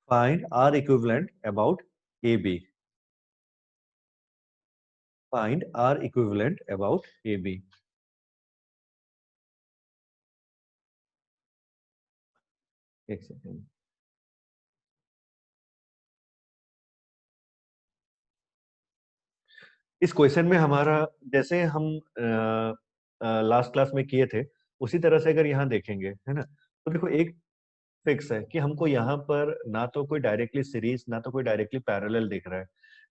Find R equivalent about AB. Find R equivalent about AB. एक second. इस question में हमारा जैसे हम लास्ट क्लास में किए थे उसी तरह से अगर यहाँ देखेंगे, है ना, तो देखो एक फिक्स है कि हमको यहाँ पर ना तो कोई डायरेक्टली सीरीज ना तो कोई डायरेक्टली पैरेलल दिख रहा है।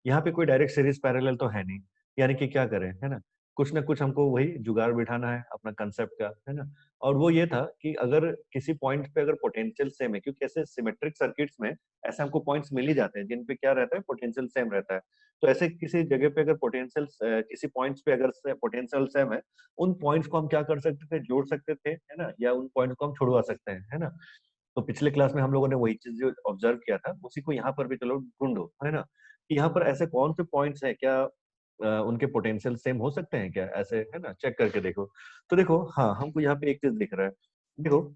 यहाँ पे कोई डायरेक्ट सीरीज पैरेलल तो है नहीं, यानी कि क्या करें, है ना, कुछ ना कुछ हमको वही जुगाड़ बिठाना है अपना कंसेप्ट का, है ना। और वो ये था कि अगर किसी पॉइंट पे अगर पोटेंशियल सेम है, क्योंकि ऐसे सिमेट्रिक सर्किट्स में ऐसे हमको पॉइंट्स मिल ही जाते हैं जिन पे क्या रहता है, पोटेंशियल सेम रहता है। तो ऐसे किसी जगह पे अगर पोटेंशियल किसी पॉइंट्स पे अगर पोटेंशियल सेम है, उन पॉइंट्स को हम क्या कर सकते थे, जोड़ सकते थे, है ना, या उन पॉइंट्स को हम छुड़वा सकते हैं, है ना। तो पिछले क्लास में हम लोगों ने वही चीज जो ऑब्जर्व किया था उसी को यहाँ पर भी चलो ढूंढो, है ना, कि यहाँ पर ऐसे कौन से पॉइंट्स हैं, क्या उनके पोटेंशियल सेम हो सकते हैं क्या, ऐसे, है ना, चेक करके देखो। तो देखो, हाँ, हमको यहाँ पे एक चीज दिख रहा है। देखो,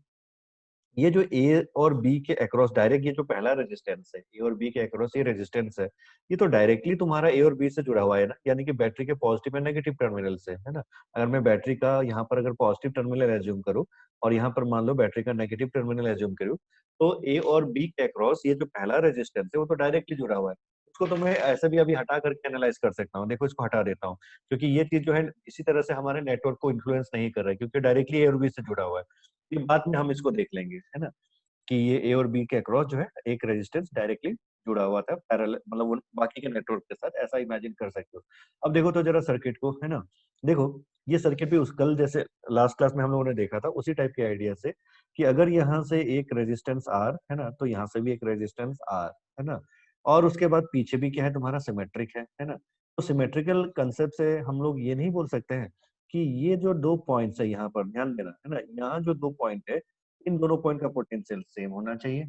ये जो ए और बी के अक्रॉस डायरेक्ट ये जो पहला रेजिस्टेंस है, ए और बी के अक्रॉस ये रेजिस्टेंस है, ये तो डायरेक्टली तुम्हारा ए और बी से जुड़ा हुआ है ना, यानी कि बैटरी के पॉजिटिव एंड नेगेटिव टर्मिनल से, है ना। अगर मैं बैटरी का यहाँ पर अगर पॉजिटिव टर्मिनल एज्यूम करूँ और यहाँ पर मान लो बैटरी का नेगेटिव टर्मिनल एज्यूम करूँ, तो ए और बी के अक्रॉस ये जो पहला रेजिस्टेंस है वो तो डायरेक्टली जुड़ा हुआ है। उसको तो मैं ऐसे भी अभी हटा करके एनालाइज कर सकता हूँ। देखो, इसको हटा देता हूँ, क्योंकि ये चीज जो है इसी तरह से हमारे नेटवर्क को इन्फ्लुएंस नहीं कर रहा है, क्योंकि डायरेक्टली ए और बी से जुड़ा हुआ है। ये बाद में हम इसको देख लेंगे, है ना, कि ये ए और बी के अक्रॉस जो है एक रेजिस्टेंस डायरेक्टली जुड़ा हुआ था पैरेलल, मतलब बाकी के नेटवर्क के साथ, ऐसा इमेजिन कर सकते हो। अब देखो तो जरा सर्किट को, है ना, देखो ये सर्किट भी उस कल जैसे लास्ट क्लास में हम लोगों ने देखा था उसी टाइप के आइडिया से, कि अगर यहाँ से एक रेजिस्टेंस आर है ना, तो यहाँ से भी एक रेजिस्टेंस आर, है ना, और उसके बाद पीछे भी क्या है, तुम्हारा सिमेट्रिक है ना। तो सिमेट्रिकल कंसेप्ट से हम लोग ये नहीं बोल सकते हैं कि ये जो दो पॉइंट्स है, यहाँ पर ध्यान देना, है ना, यहाँ जो दो पॉइंट है, इन दोनों पॉइंट का पोटेंशियल सेम होना चाहिए,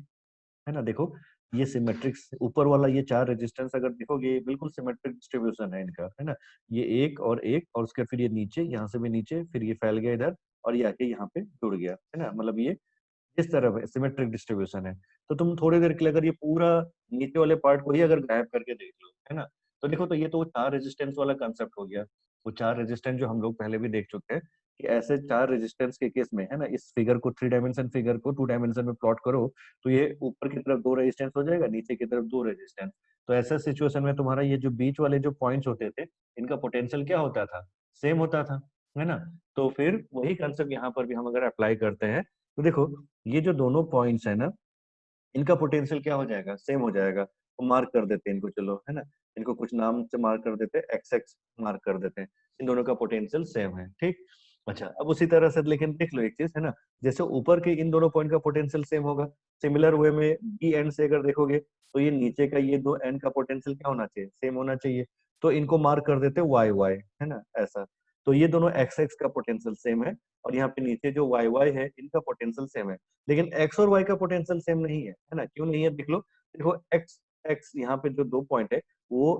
है ना। देखो, ये सिमेट्रिक ऊपर वाला ये चार रेजिस्टेंस अगर देखोगे, ये बिल्कुल सिमेट्रिक डिस्ट्रीब्यूशन है इनका, है ना। ये एक और उसके फिर ये नीचे, यहाँ से भी नीचे, फिर ये फैल गया इधर और ये आके यहाँ पे जुड़ गया, है ना, मतलब ये इस तरह सिमेट्रिक डिस्ट्रीब्यूशन है। तो तुम थोड़ी देर के लिए अगर ये पूरा नीचे वाले पार्ट को ही अगर गायब करके देख लो, है ना, तो देखो तो ये तो वो चार रेजिस्टेंस वाला कंसेप्ट हो गया। वो चार रेजिस्टेंस जो हम लोग पहले भी देख चुके हैं, कि ऐसे चार रेजिस्टेंस के केस में, है ना, इस फिगर को थ्री डायमेंशन फिगर को टू डायमेंशन में प्लॉट करो, तो ये ऊपर की तरफ दो रेजिस्टेंस हो जाएगा, नीचे की तरफ दो रेजिस्टेंस। तो ऐसा सिचुएशन में तुम्हारा ये जो बीच वाले जो पॉइंट्स होते थे, इनका पोटेंशियल क्या होता था, सेम होता था, है ना। तो फिर वही कंसेप्ट यहाँ पर भी हम अगर अप्लाई करते हैं, तो देखो ये जो दोनों पॉइंट्स है ना, इनका पोटेंशियल क्या हो जाएगा, सेम हो जाएगा। तो मार्क कर देते हैं इनको, चलो, है ना, इनको कुछ नाम से मार्क कर देते हैं, एक्स एक्स मार्क कर देते हैं। इन दोनों का पोटेंशियल सेम है, ठीक। अच्छा, अब उसी तरह से लेकिन देख लो एक चीज, है ना, जैसे ऊपर के इन दोनों पॉइंट का पोटेंशियल सेम होगा, सिमिलर वे में बी एंड से अगर देखोगे, तो ये नीचे का ये दो एंड का पोटेंशियल क्या होना चाहिए, सेम होना चाहिए। तो इनको मार्क कर देते हैं वाई वाई, है ना, ऐसा। तो ये दोनों एक्स एक्स का पोटेंशियल सेम है, और यहाँ पे नीचे जो वाई वाई है इनका पोटेंशियल सेम है। लेकिन एक्स और वाई का पोटेंशियल सेम नहीं है ना, क्यों नहीं है, देख लो। देखो, एक्स एक्स यहाँ पे जो दो पॉइंट है वो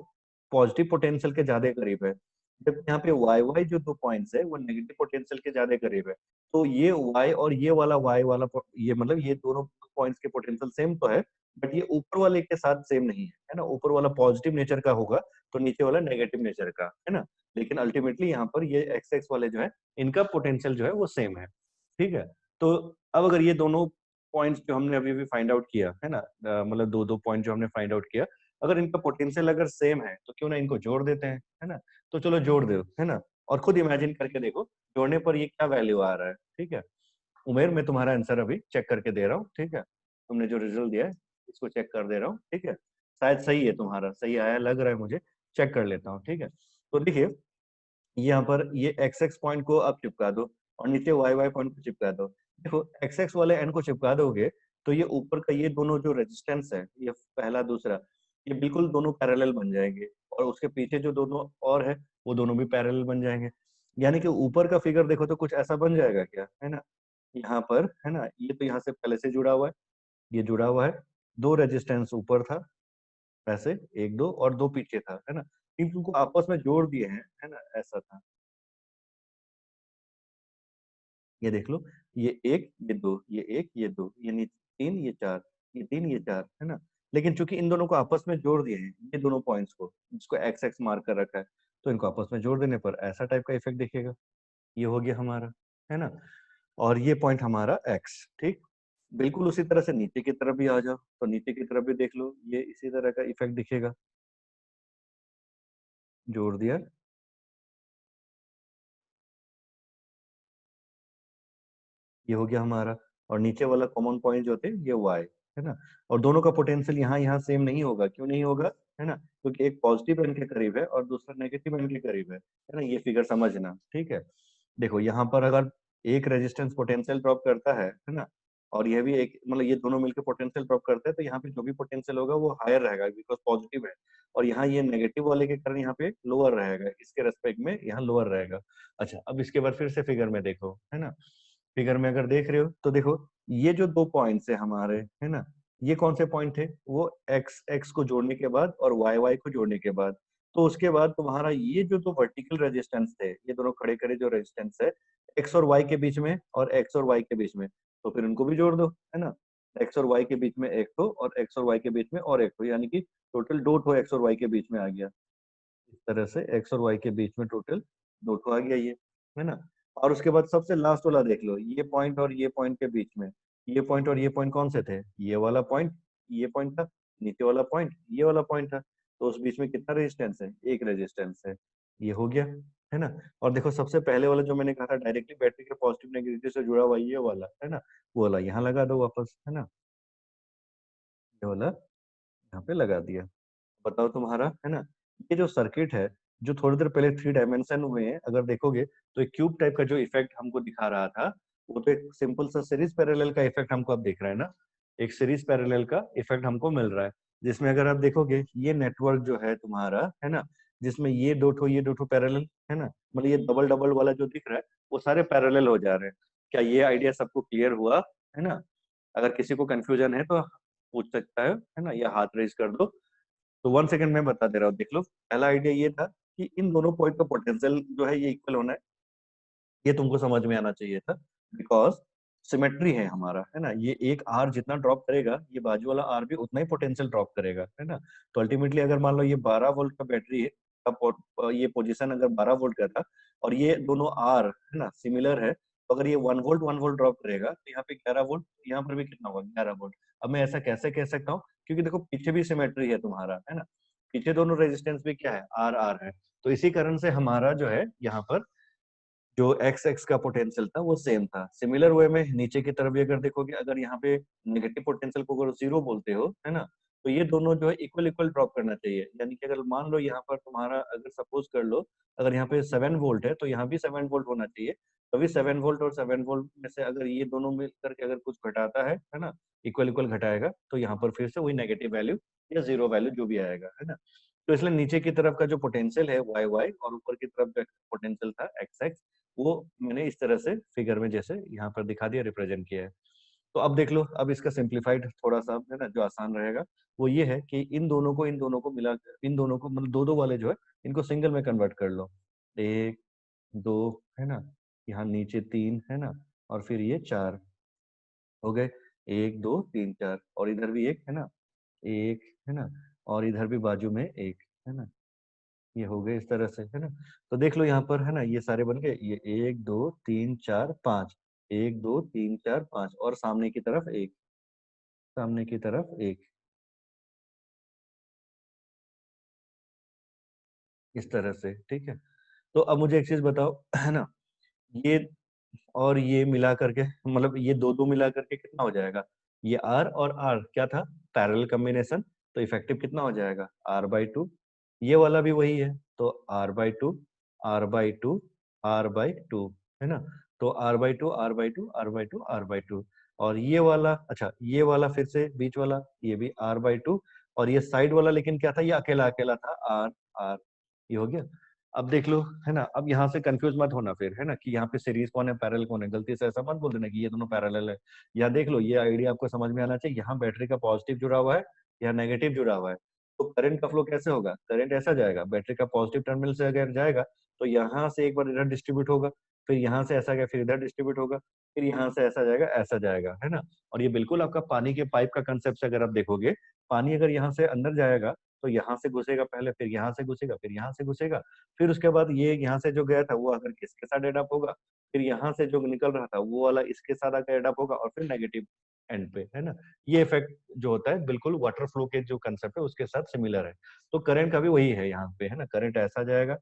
पॉजिटिव पोटेंशियल के ज्यादा करीब है, जब यहाँ पे वाई वाई जो दो पॉइंट्स है वो नेगेटिव पोटेंशियल के ज्यादा करीब है। तो ये वाई और ये वाला वाई वाला ये मतलब ये दोनों पॉइंट्स के पोटेंशियल सेम तो है, बट ये ऊपर वाले के साथ सेम नहीं है ना। ऊपर वाला पॉजिटिव नेचर का होगा, तो नीचे वाला नेगेटिव नेचर का, है ना। लेकिन अल्टीमेटली यहाँ पर ये एक्स एक्स वाले जो है, इनका पोटेंशियल जो है वो सेम है, ठीक है। तो अब अगर ये दोनों पॉइंट्स जो हमने अभी अभी फाइंड आउट किया, है ना, मतलब दो दो पॉइंट जो हमने फाइंड आउट किया, अगर इनका पोटेंशियल अगर सेम है तो क्यों ना इनको जोड़ देते हैं, है ना। तो चलो जोड़ दो, है ना, और खुद इमेजिन करके देखो जोड़ने पर ये क्या वैल्यू आ रहा है, ठीक है। उमेर, मैं तुम्हारा आंसर अभी चेक करके दे रहा हूँ, ठीक है, तुमने जो रिजल्ट दिया है इसको चेक कर दे रहा हूँ, ठीक है। शायद सही है, तुम्हारा सही आया लग रहा है मुझे, चेक कर लेता हूँ, ठीक है। तो देखिए, यहाँ पर ये एक्स एक्स पॉइंट को आप चिपका दो और नीचे वाई वाई पॉइंट को चिपका दो। देखो, एक्स एक्स वाले एंड को चिपका दोगे तो ये ऊपर का ये दोनों जो रेजिस्टेंस है, ये पहला दूसरा, ये बिल्कुल दोनों पैरेलल बन जाएंगे, और उसके पीछे जो दोनों और है वो दोनों भी पैरेलल बन जाएंगे। यानी कि ऊपर का फिगर देखो तो कुछ ऐसा बन जाएगा क्या, है ना। यहाँ पर, है ना, ये तो यहाँ से पहले से जुड़ा हुआ है, ये जुड़ा हुआ है, दो रेजिस्टेंस ऊपर था ऐसे, एक दो और दो पीछे था, है ना। इनको आपस में जोड़ दिए हैं, है ना, ऐसा था। ये देख लो, ये एक ये दो, ये एक ये दो, ये नीचे तीन ये चार, ये तीन ये चार, है ना। लेकिन चूंकि इन दोनों को आपस में जोड़ दिए हैं, ये दोनों पॉइंट्स को, जिसको एक्स एक्स मार्क कर रखा है, तो इनको आपस में जोड़ देने पर ऐसा टाइप का इफेक्ट दिखेगा। ये हो गया हमारा, है ना। और ये पॉइंट हमारा एक्स, ठीक। बिल्कुल उसी तरह से नीचे की तरफ भी आ जाओ, तो नीचे की तरफ भी देख लो, ये इसी तरह का इफेक्ट दिखेगा। जोड़ दिया, ये हो गया हमारा। और नीचे वाला कॉमन पॉइंट जो थे ये वाई, है ना। और दोनों का पोटेंशियल यहाँ यहाँ सेम नहीं होगा, क्यों नहीं होगा, है ना, क्योंकि एक पॉजिटिव एंड के करीब है और दूसरा नेगेटिव एंड के करीब है ना। ये फिगर समझना, ठीक है। देखो यहाँ पर अगर एक रेजिस्टेंस पोटेंशियल ड्रॉप करता है ना, और यह भी एक, मतलब ये दोनों मिलकर पोटेंशियल ड्रॉप करते हैं, तो यहाँ पे जो भी पोटेंशियल होगा वो हायर रहेगा बिकॉज पॉजिटिव है। और यहाँ ये नेगेटिव वाले के कारण यहाँ पे लोअर रहेगा, इसके रेस्पेक्ट में यहाँ लोअर रहेगा। अच्छा, अब इसके बाद फिर से फिगर में देखो, है ना। फिगर में अगर देख रहे हो तो देखो, ये जो दो पॉइंट्स है हमारे, है ना, ये कौन से पॉइंट थे, वो एक्स एक्स को जोड़ने के बाद और वाई वाई को जोड़ने के बाद। तो उसके बाद तुम्हारा ये जो दो वर्टिकल रेजिस्टेंस थे, ये दोनों खड़े खड़े जो रेजिस्टेंस है, एक्स और वाई के बीच में और एक्स और वाई के बीच में, तो फिर उनको भी जोड़ दो, है ना। एक्स और वाई के बीच में एक ठो और एक्स और वाई के बीच में और एक ठो, यानी कि टोटल दो ठो एक्स और वाई के बीच में आ गया। इस तरह से एक्स और वाई के बीच में टोटल दो ठो आ गया ये, है ना। और उसके बाद सबसे लास्ट वाला देख लो, ये पॉइंट और ये पॉइंट के बीच में, ये पॉइंट और ये पॉइंट कौन से थे, ये वाला पॉइंट, ये पॉइंट था, नीचे वाला पॉइंट, ये वाला पॉइंट था। तो उस बीच में कितना रेजिस्टेंस है, एक रेजिस्टेंस है। ये हो गया, है ना। और देखो सबसे पहले वाला जो मैंने कहा था डायरेक्टली बैटरी के पॉजिटिव नेगेटिव से जुड़ा हुआ, ये वाला, है ना, वो वाला यहाँ लगा दो वापस, है ना। ये वाला यहाँ पे लगा दिया। बताओ तुम्हारा, है ना। ये जो सर्किट है, जो थोड़ी देर पहले थ्री डायमेंशन हुए हैं, अगर देखोगे तो एक क्यूब टाइप का जो इफेक्ट हमको दिखा रहा था, वो तो एक सिंपल सा सीरीज पैरेलल का इफेक्ट हमको अब दिख रहा है ना। एक सीरीज पैरेलल का इफेक्ट हमको मिल रहा है, जिसमें अगर आप देखोगे ये नेटवर्क जो है तुम्हारा, है ना, जिसमें ये दो ठो पैरेलल, है ना, मतलब ये डबल डबल वाला जो दिख रहा है, वो सारे पैरेलल हो जा रहे हैं। क्या ये आइडिया सबको क्लियर हुआ, है ना। अगर किसी को कंफ्यूजन है तो पूछ सकता है ना, या हाथ रेज कर दो। तो 1 सेकंड में बता दे रहा हूँ, देख लो। पहला आइडिया ये था कि इन दोनों पॉइंट का पोटेंशियल जो है ये इक्वल होना है, ये तुमको समझ में आना चाहिए था, बिकॉज सिमेट्री है हमारा, है ना। ये एक आर जितना ड्रॉप करेगा, ये बाजू वाला आर भी उतना ही पोटेंशियल ड्रॉप करेगा, है ना। तो अल्टीमेटली अगर मान लो ये 12 वोल्ट का बैटरी है, ये पोजीशन अगर 12 वोल्ट का था, और ये दोनों आर, है ना, सिमिलर है, तो अगर ये 1 वोल्ट ड्रॉप करेगा, तो यहाँ पे 11 वोल्ट, यहाँ पर भी कितना होगा, 11 वोल्ट। अब मैं ऐसा कैसे कह सकता हूँ, क्योंकि देखो पीछे भी सिमेट्री है तुम्हारा, है ना। पीछे दोनों रेजिस्टेंस भी क्या है, आर आर है। तो इसी कारण से हमारा जो है यहाँ पर जो एक्स एक्स का पोटेंशियल था वो सेम था। सिमिलर वे में नीचे की तरफ भी अगर देखोगे, अगर यहाँ पे नेगेटिव पोटेंशियल को अगर जीरो बोलते हो, है ना, तो ये दोनों जो है इक्वल इक्वल ड्रॉप करना चाहिए। यानी कि अगर मान लो यहाँ पर तुम्हारा, अगर सपोज कर लो, अगर यहाँ पे 7 वोल्ट है, तो यहाँ भी 7 वोल्ट होना चाहिए। तभी 7 वोल्ट और 7 वोल्ट में से अगर ये दोनों मिल करके अगर कुछ घटाता है ना, इक्वल इक्वल घटाएगा, तो यहाँ पर फिर से वही नेगेटिव वैल्यू या जीरो वैल्यू जो भी आएगा, है ना। तो इसलिए नीचे की तरफ का जो पोटेंशियल है वाई वाई, और ऊपर की तरफ जो पोटेंशियल था एक्स एक्स, वो मैंने इस तरह से फिगर में जैसे यहाँ पर दिखा दिया, रिप्रेजेंट किया है। तो अब देख लो, अब इसका सिंप्लीफाइड थोड़ा सा, है ना, जो आसान रहेगा वो ये है कि इन दोनों को मिला, इन दोनों को मतलब दो दो वाले जो है, इनको सिंगल में कन्वर्ट कर लो। एक, दो, है ना, यहाँ नीचे तीन, है ना, और फिर ये चार हो गए। एक, दो, तीन, चार, और इधर भी एक, है ना, एक, है ना, और इधर भी बाजू में एक, है ना। ये हो गए इस तरह से, है ना। तो देख लो यहाँ पर, है ना, ये सारे बन गए, ये एक, दो, तीन, चार, पांच, एक, दो, तीन, चार, पांच, और सामने की तरफ एक, सामने की तरफ एक, इस तरह से, ठीक है। तो अब मुझे एक चीज बताओ, है ना, ये और ये मिला करके, मतलब ये दो दो मिला करके कितना हो जाएगा, ये आर और आर क्या था, पैरेलल कॉम्बिनेशन। तो इफेक्टिव कितना हो जाएगा, R/2। ये वाला भी वही है, तो R/2, R/2, R/2, है ना। तो R/2, R/2, R/2, R/2, और ये वाला, अच्छा ये वाला फिर से बीच वाला, ये भी R/2, और ये साइड वाला लेकिन क्या था, ये अकेला अकेला था, आर आर। ये हो गया। अब देख लो, है ना, अब यहाँ से कंफ्यूज मत होना फिर, है ना, कि यहाँ पे सीरीज कौन है, पैरेलल कौन है। गलती से ऐसा मत बोल देना कि ये दोनों पैरेलल है। यहाँ देख लो, ये आइडिया आपको समझ में आना चाहिए, यहाँ बैटरी का पॉजिटिव जुड़ा हुआ है, यहाँ नेगेटिव जुड़ा हुआ है। तो करंट का फ्लो कैसे होगा, करंट ऐसा जाएगा, बैटरी का पॉजिटिव टर्मिनल से अगर जाएगा, तो यहाँ से एक बार इधर डिस्ट्रीब्यूट होगा, फिर यहाँ से ऐसा गया, फिर इधर डिस्ट्रीब्यूट होगा, फिर यहाँ से ऐसा जाएगा, है ना? और ये बिल्कुल आपका पानी के पाइप का कंसेप्ट से अगर आप देखोगे, पानी अगर यहाँ से अंदर जाएगा, तो यहाँ से घुसेगा पहले, फिर यहाँ से घुसेगा, फिर यहाँ से घुसेगा, फिर उसके बाद ये यहाँ से जो गया था, वो अगर किसके साथ एड अप होगा, फिर यहाँ से जो निकल रहा था, वो वाला इसके साथ आकर एड अप होगा और फिर नेगेटिव एंड पे, है ना? ये इफेक्ट जो होता है बिल्कुल वाटर फ्लो के जो कंसेप्ट है उसके साथ सिमिलर है। तो करंट का भी वही है यहाँ पे, है ना? करंट ऐसा जाएगा,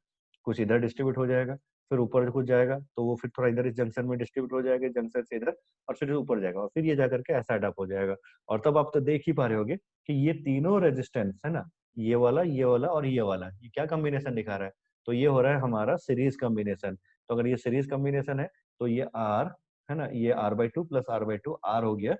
कुछ इधर डिस्ट्रीब्यूट हो जाएगा, फिर ऊपर कुछ जाएगा, तो वो फिर थोड़ा इधर इस जंक्शन में डिस्ट्रीब्यूट हो जाएगा, जंक्शन से इधर, और फिर ऊपर जाएगा, और फिर ये जाकर के ऐसा अडॉप्ट हो जाएगा। और तब आप तो देख ही पा रहे होगे कि ये तीनों रेजिस्टेंस है ना, ये वाला और ये वाला, ये क्या कॉम्बिनेशन दिखा रहा है? तो ये हो रहा है हमारा सीरीज कॉम्बिनेशन। तो अगर ये सीरीज कॉम्बिनेशन है, तो ये आर, है ना, ये R/2 प्लस R/2 आर हो गया,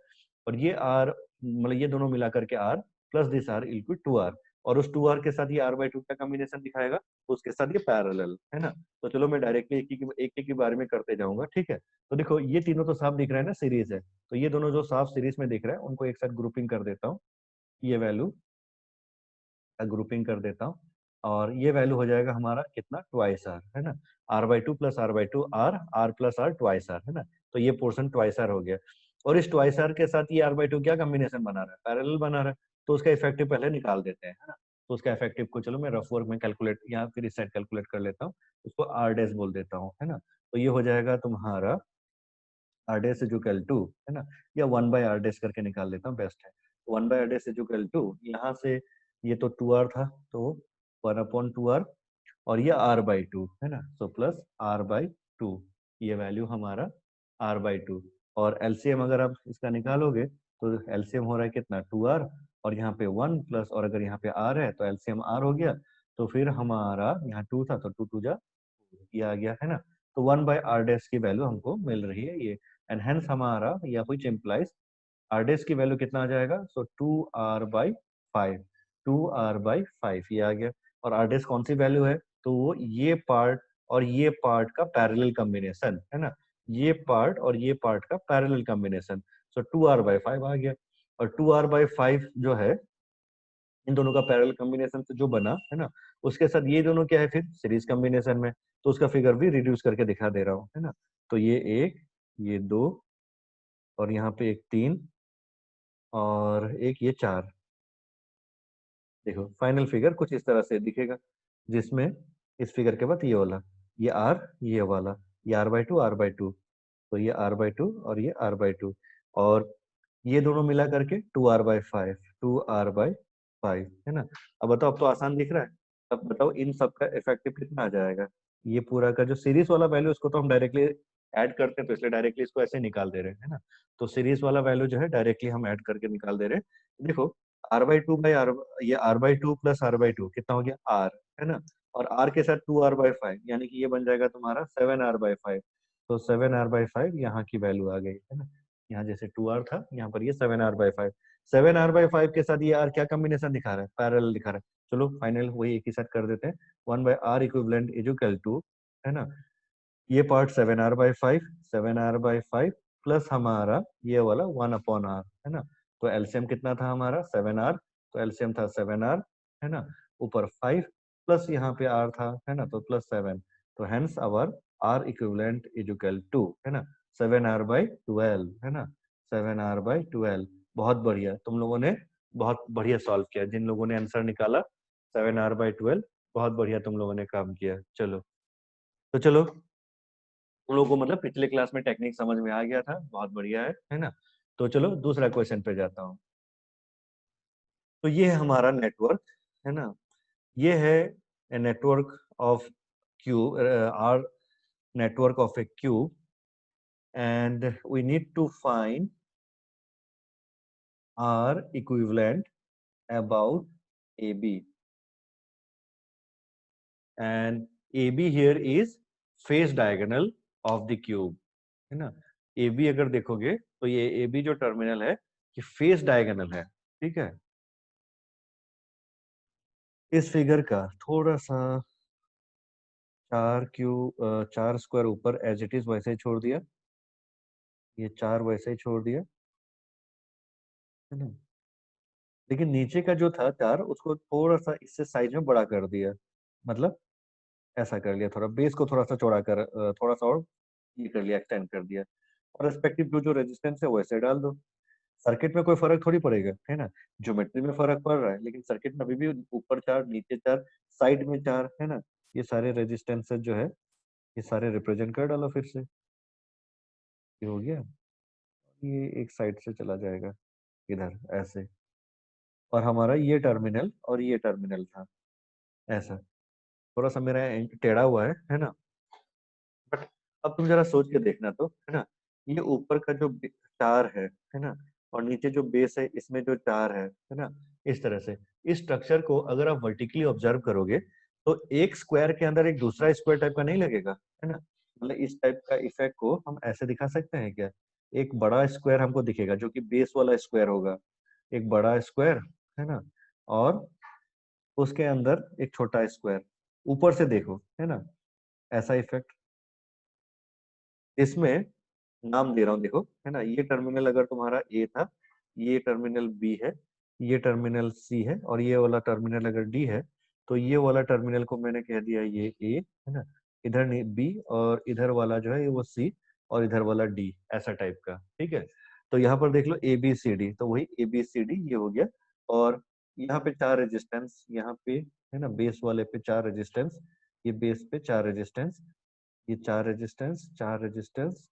और ये आर मतलब ये दोनों मिला करके R plus this R equal to R, और उस 2r के साथ ये R/2 का कॉम्बिनेशन दिखाएगा, तो उसके साथ ये पैरेलल, है ना? तो चलो मैं डायरेक्टली एक-एक के बारे में करते जाऊंगा, ठीक है? तो देखो ये तीनों तो साफ दिख रहा है ना, सीरीज है, तो ये दोनों जो साफ सीरीज में दिख रहा है उनको एक साथ ग्रुपिंग कर देता हूँ, ये वैल्यू ग्रुपिंग कर देता हूँ, और ये वैल्यू हो जाएगा हमारा कितना, ट्वाइस आर, है ना? R/2 plus R/2 R, R plus R twice R, है ना? तो ये पोर्शन ट्वाइस आर हो गया, और इस ट्वाइस आर के साथ ये R/2 क्या कॉम्बिनेशन बना रहा है, पैरेलल बना रहा है, तो उसका इफेक्टिव पहले निकाल देते हैं, है ना? तो उसका इफेक्टिव को चलो मैं रफ वर्क में कैलकुलेट या फिर इस साइड कैलकुलेट कर लेता हूँ, उसको R डैश बोल देता हूँ, है ना? तो ये हो जाएगा तुम्हारा R dash is equal to, है ना, या 1/r डैश करके निकाल लेता हूँ, बेस्ट है। 1/r dash is equal to, यहाँ से ये तो 2r था, तो 1/2r, और ये r/2, है ना, सो प्लस r/2, ये वैल्यू हमारा r/2, और एलसीएम अगर आप इसका निकालोगे, तो एलसीएम हो रहा है कितना, 2r, और यहाँ पे 1 प्लस, और अगर यहाँ पे r है तो एलसीएम r हो गया, तो फिर हमारा यहाँ 2 था तो 2 2 जा, ये आ गया, है ना? तो 1/r डैश की वैल्यू हमको मिल रही है ये, एंड हेंस हमारा या व्हिच इम्प्लाइज r डैश की वैल्यू कितना आ जाएगा, सो 2r/5, 2r/5 ये आ गया, और r डैश कौन सी वैल्यू है, तो वो ये पार्ट और ये पार्ट का पैरेलल कॉम्बिनेशन, है ना? ये पार्ट और ये पार्ट का पैरेलल कॉम्बिनेशन, सो 2r/5 आ गया, और 2r/5 जो है इन दोनों का पैरेलल कॉम्बिनेशन से जो बना, है ना, उसके साथ ये दोनों क्या है फिर सीरीज कॉम्बिनेशन में, तो उसका फिगर भी रिड्यूस करके दिखा दे रहा हूँ, है ना? तो ये 1, ये 2, और यहाँ पे एक 3, और एक ये 4। देखो फाइनल फिगर कुछ इस तरह से दिखेगा, जिसमें इस फिगर के बाद ये वाला, ये r, ये वाला, ये r/2, तो ये r/2 और ये r/2, और ये दोनों मिला करके 2r/5, 2r/5, है ना? अब बताओ, अब तो आसान दिख रहा है। अब बताओ इन सब का इफेक्टिव कितना आ जाएगा? ये पूरा का जो सीरीज वाला वैल्यू, उसको तो हम डायरेक्टली ऐड करते हैं, तो इसलिए डायरेक्टली इसको ऐसे निकाल दे रहे हैं, है ना? तो सीरीज वाला वैल्यू जो है डायरेक्टली हम ऐड करके निकाल दे रहे हैं। देखो r/2 ये r/2 प्लस r/2 कितना हो गया, r, है ना? और r के साथ 2r/5, यानी कि ये बन जाएगा तुम्हारा 7r/5, तो 7r/5 यहाँ की वैल्यू आ गई, है ना? यहाँ जैसे 2r था, यहाँ पर ये 7r/5, 7r/5 के साथ ये r क्या कॉम्बिनेशन दिखा रहा है, पैरेलल दिखा रहा है। चलो फाइनल वही एक ही साथ कर देते हैं, 1/r equivalent is equal to, है ना, ये पार्ट 7r/5, 7r/5 प्लस हमारा ये वाला 1/r, है ना? तो एलसीएम कितना था हमारा, 7r, तो एलसीएम था 7r, है ना, ऊपर 5 प्लस यहाँ पे r था, है ना, तो प्लस 7, तो hence our r equivalent is equal to, है ना, 7r/12, है ना, 7r/12। बहुत बढ़िया, तुम लोगों ने बहुत बढ़िया सॉल्व किया, जिन लोगों ने आंसर निकाला 7r/12, बहुत बढ़िया तुम लोगों ने काम किया। चलो, तो चलो उन लोगों को मतलब पिछले क्लास में टेक्निक समझ में आ गया था, बहुत बढ़िया है ना? तो चलो दूसरा क्वेश्चन पे जाता हूँ। तो ये है हमारा नेटवर्क, है ना? ये है a network of cube, are network of a cube, and we need to find R equivalent about AB, and AB here is face diagonal of the cube, है ना? AB अगर देखोगे तो ये AB जो टर्मिनल है ये फेस डायगोनल है, ठीक है? इस फिगर का थोड़ा सा 4 स्क्वायर ऊपर एज इट इज वैसे ही छोड़ दिया, ये 4 वैसे ही छोड़ दिया, है ना? लेकिन नीचे का जो था 4 उसको थोड़ा सा इससे साइज में बड़ा कर दिया, मतलब ऐसा कर लिया, थोड़ा बेस को थोड़ा सा चौड़ा कर, थोड़ा सा और ये कर लिया, एक्सटेंड कर दिया, और रेस्पेक्टिव जो रेजिस्टेंस है वो ऐसे डाल दो। सर्किट में कोई फर्क थोड़ी पड़ेगा, है ना, ज्योमेट्री में फर्क पड़ रहा है, लेकिन सर्किट में अभी भी ऊपर 4, नीचे 4, साइड में 4, है ना, ये सारे रेजिस्टेंसेस जो है ये सारे रिप्रेजेंट कर डालो फिर से, ये हो गया। ये एक साइड से चला जाएगा इधर ऐसे, और हमारा ये टर्मिनल और ये टर्मिनल था ऐसा, थोड़ा सा मेरा टेढ़ा हुआ है ना, बट अब तुम जरा सोच के देखना तो, है ना, ये ऊपर का जो चार है ना, और नीचे जो बेस है इसमें जो चार है ना, इस तरह से इस स्ट्रक्चर को अगर आप वर्टिकली ऑब्जर्व करोगे तो एक स्क्वायर के अंदर एक दूसरा स्क्वायर टाइप का नहीं लगेगा, है ना, मतलब इस टाइप का इफेक्ट को हम ऐसे दिखा सकते हैं क्या, एक बड़ा स्क्वायर हमको दिखेगा जो कि बेस वाला स्क्वायर होगा, एक बड़ा स्क्वायर, है ना, और उसके अंदर एक छोटा स्क्वायर, ऊपर से देखो, है ना, ऐसा इफेक्ट। इसमें नाम दे रहा हूँ देखो, है ना, ये टर्मिनल अगर तुम्हारा ए था, ये टर्मिनल बी है, ये टर्मिनल सी है, और ये वाला टर्मिनल अगर डी है, तो ये वाला टर्मिनल को मैंने कह दिया ये ए, है ना, इधर बी, और इधर वाला जो है ये वो सी, और इधर वाला डी, ऐसा टाइप का, ठीक है। तो यहाँ पर देख लो ए बी सी डी, तो वही ए बी सी डी ये हो गया, और यहाँ पे 4 रेजिस्टेंस, यहाँ पे, है ना, बेस वाले पे 4 रेजिस्टेंस, ये बेस पे 4 रेजिस्टेंस, ये 4 रेजिस्टेंस, 4 रेजिस्टेंस,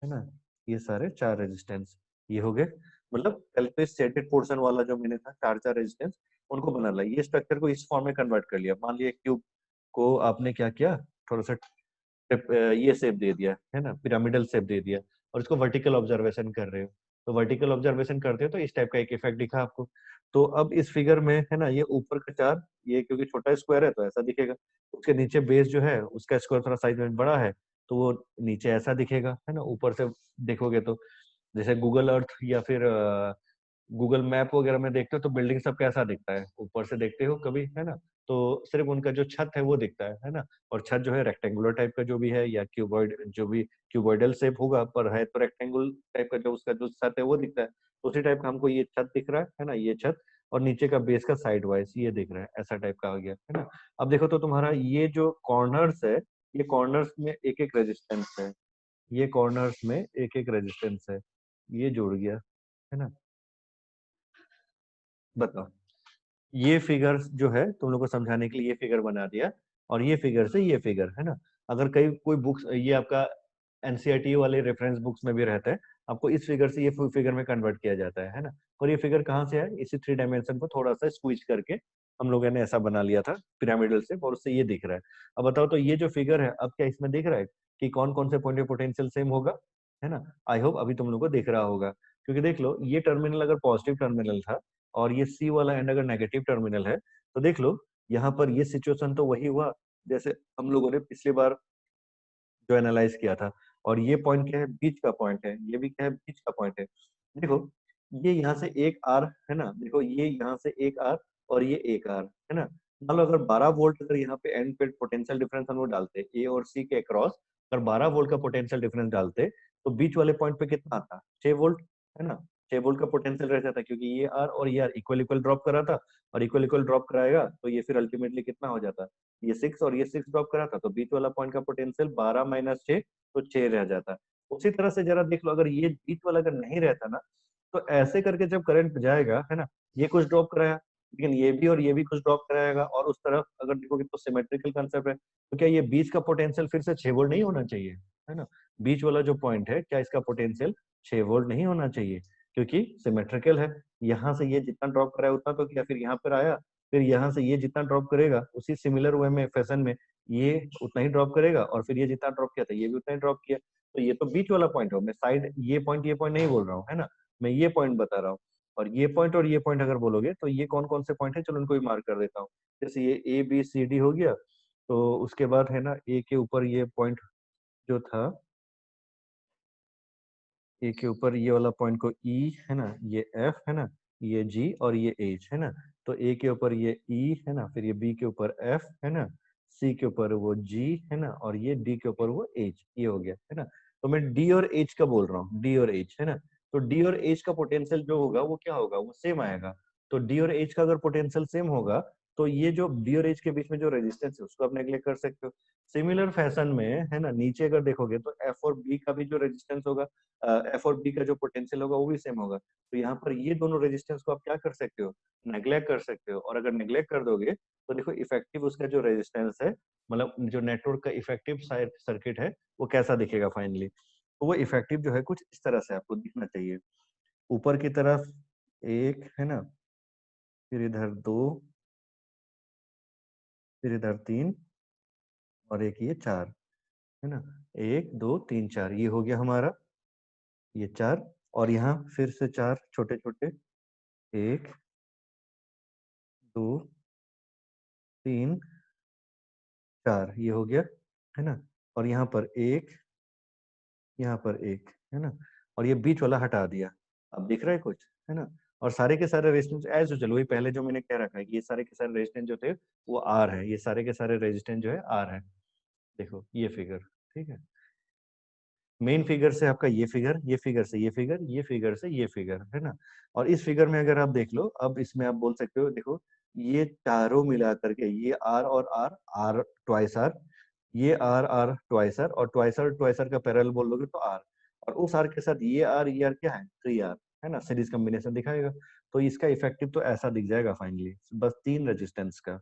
है ना, ये सारे 4 रेजिस्टेंस, ये हो गए, मतलब पहले तो सेटेड पोर्शन वाला जो मैंने था 4 रेजिस्टेंस, उनको बना लिया, ये स्ट्रक्चर को इस फॉर्म में कन्वर्ट कर लिया, मान लिया क्यूब को आपने क्या किया, थोड़ा सा ये शेप दे दिया, है ना, पिरामिडल शेप दे दिया, और इसको वर्टिकल ऑब्जर्वेशन कर रहे हो, तो वर्टिकल ऑब्जर्वेशन करते हो तो इस टाइप का एक इफेक्ट दिखा आपको। तो अब इस फिगर में, है ना, ये ऊपर का 4, ये क्योंकि छोटा स्क्वायर है तो ऐसा दिखेगा, उसके नीचे बेस जो है उसका स्क्वायर थोड़ा साइज में बड़ा है, तो वो नीचे ऐसा दिखेगा, है ना, ऊपर से देखोगे तो, जैसे गूगल अर्थ या फिर गूगल मैप वगैरह में देखते हो तो बिल्डिंग सब कैसा दिखता है, ऊपर से देखते हो कभी, है ना, तो सिर्फ उनका जो छत है वो दिखता है ना, और छत जो है रेक्टेंगुलर टाइप का जो भी है, या क्यूबॉइड जो भी क्यूबॉइडल शेप होगा, पर है तो रेक्टेंगुलर टाइप का, जो उसका जो छत है वो दिखता है, तो उसी टाइप का हमको ये छत दिख रहा है ना, ये छत, और नीचे का बेस का साइड वाइज ये दिख रहा है, ऐसा टाइप का हो गया, है ना। अब देखो तो तुम्हारा ये जो कॉर्नर्स है, ये कॉर्नर्स में एक एक रेजिस्टेंस है, ये कॉर्नर्स में एक एक रेजिस्टेंस है, ये जुड़ गया, है ना। बताओ, ये फिगर जो है तुम लोग को समझाने के लिए ये फिगर बना दिया, और ये फिगर से ये फिगर, है ना, अगर कई कोई बुक्स, ये आपका एनसीईआरटी वाले रेफरेंस बुक्स में भी रहता है, आपको इस फिगर से ये फिगर में कन्वर्ट किया जाता है ना। और ये फिगर कहाँ से है, इसी 3 डायमेंशन को थोड़ा सा स्क्वीज करके हम लोगों ने ऐसा बना लिया था पिरामिडल से, और उससे ये दिख रहा है। अब बताओ तो ये जो फिगर है, अब क्या इसमें दिख रहा है कि कौन कौन से पॉइंट ऑफ पोटेंशियल सेम होगा, है ना। आई होप अभी तुम लोग को दिख रहा होगा, क्योंकि देख लो ये टर्मिनल अगर पॉजिटिव टर्मिनल था, और ये सी वाला एंड अगर नेगेटिव टर्मिनल है, तो देख लो यहाँ पर ये सिचुएशन तो वही हुआ जैसे हम लोगों ने पिछली बार जो एनालाइज किया था। और ये पॉइंट क्या है, बीच का पॉइंट है, ये भी क्या है, बीच का पॉइंट है। देखो ये यहाँ से एक आर, है ना, देखो ये यहाँ से एक आर, और ये एक आर, है ना। मान लो अगर 12 वोल्ट अगर यहाँ पे एंड पे पोटेंशियल डिफरेंस हम लोग डालते ए और सी के अक्रॉस, अगर 12 वोल्ट का पोटेंशियल डिफरेंस डालते, तो बीच वाले पॉइंट पे कितना आता, 6 वोल्ट, है ना। 6 वोल्ट का पोटेंशियल रह जाता, क्योंकि ये आर और ये आर इक्वल इक्वल ड्रॉप करा था, और इक्वल इक्वल ड्रॉप कराएगा तो ये फिर अल्टीमेटली कितना हो जाता, ये 6 और ये 6 ड्रॉप करा था, तो बीच वाला पॉइंट का पोटेंशियल 12 माइनस 6, तो 6 रह जाता। उसी तरह से जरा देख लो, अगर ये बीच वाला अगर नहीं रहता ना, तो ऐसे करके जब करंट जाएगा, है ना, ये कुछ ड्रॉप कराया, लेकिन ये भी और ये भी कुछ ड्रॉप कराएगा, और उस तरफ अगर देखोगे तो सिमेट्रिकल कंसेप्ट है, तो क्या ये बीच का पोटेंशियल फिर से 6 वोल्ट नहीं होना चाहिए, है ना। बीच वाला जो पॉइंट है, क्या इसका पोटेंशियल 6 वोल्ट नहीं होना चाहिए, क्योंकि सिमेट्रिकल है। यहाँ से ये जितना ड्रॉप कराया उतना तो किया, फिर यहाँ पर आया, फिर यहाँ से ये जितना ड्रॉप करेगा उसी सिमिलर वे में फैशन में ये उतना ही ड्रॉप करेगा, और फिर ये जितना ड्रॉप किया था ये भी उतना ही ड्रॉप किया। तो ये तो बीच वाला पॉइंट हो, मैं साइड ये पॉइंट नहीं बोल रहा हूँ, है ना, मैं ये पॉइंट बता रहा हूँ। और ये पॉइंट अगर बोलोगे तो ये कौन कौन से पॉइंट है, चलो इनको भी मार्क कर देता हूँ। जैसे ये ए बी सी डी हो गया, तो उसके बाद है ना ए के ऊपर ये पॉइंट जो था, ए के ऊपर ये वाला पॉइंट को ई, है ना, ये एफ, है ना, ये जी, और ये एच, है ना। तो ए के ऊपर ये ई, है ना, फिर ये बी के ऊपर एफ, है ना, सी के ऊपर वो जी, है ना, और ये डी के ऊपर वो एच, ये हो गया, है ना। तो मैं डी और एच का बोल रहा हूँ, डी और एच, है ना। तो डी और एच का पोटेंशियल जो होगा वो क्या होगा, वो सेम आएगा। तो डी और एच का अगर पोटेंशियल सेम होगा, तो ये जो डी और एच के बीच में जो रेजिस्टेंस है उसको आप नेग्लेक्ट कर सकते हो। सिमिलर फैशन में है ना, नीचे अगर देखोगे तो एफ और बी का भी जो रेजिस्टेंस होगा, एफ और बी का जो पोटेंशियल होगा वो भी सेम होगा। तो यहाँ पर ये दोनों रेजिस्टेंस को आप क्या कर सकते हो, नेग्लेक्ट कर सकते हो। और अगर नेग्लेक्ट कर दोगे तो देखो इफेक्टिव उसका जो रेजिस्टेंस है, मतलब जो नेटवर्क का इफेक्टिव सर्किट है वो कैसा दिखेगा फाइनली। तो वो इफेक्टिव जो है कुछ इस तरह से आपको दिखना चाहिए। ऊपर की तरफ एक है ना, फिर इधर दो, फिर इधर तीन, और एक ये चार, है ना। एक दो तीन चार, ये हो गया हमारा ये चार। और यहाँ फिर से चार छोटे छोटे, एक दो तीन चार, ये हो गया, है ना। और यहाँ पर एक, यहाँ पर एक, है ना। और ये बीच वाला हटा दिया। अब दिख रहा है कुछ, है ना। और सारे के सारे रेजिस्टेंस एज यूजुअल वही पहले जो मैंने कह रखा है कि ये सारे के सारे रेजिस्टेंस जो थे वो आर है, ये सारे के सारे रेजिस्टेंस जो है आर है। देखो ये फिगर, ठीक है। मेन फिगर से आपका ये फिगर, ये फिगर से ये फिगर, ये फिगर से ये फिगर, है ना। और इस फिगर में अगर आप देख लो, अब इसमें आप बोल सकते हो देखो, ये चारों मिला करके ये आर और आर, आर ट्वाइस आर, ये आर ट्वाइस आर, और ट्वाइस आर का पैरेलल बोल दोगे तो आर। और उस आर के साथ ये आर क्या है, थ्री आर, है ना। सीरीज कॉम्बिनेशन दिखाएगा। तो इसका इफेक्टिव तो ऐसा दिख जाएगा फाइनली, बस तीन रेजिस्टेंस का।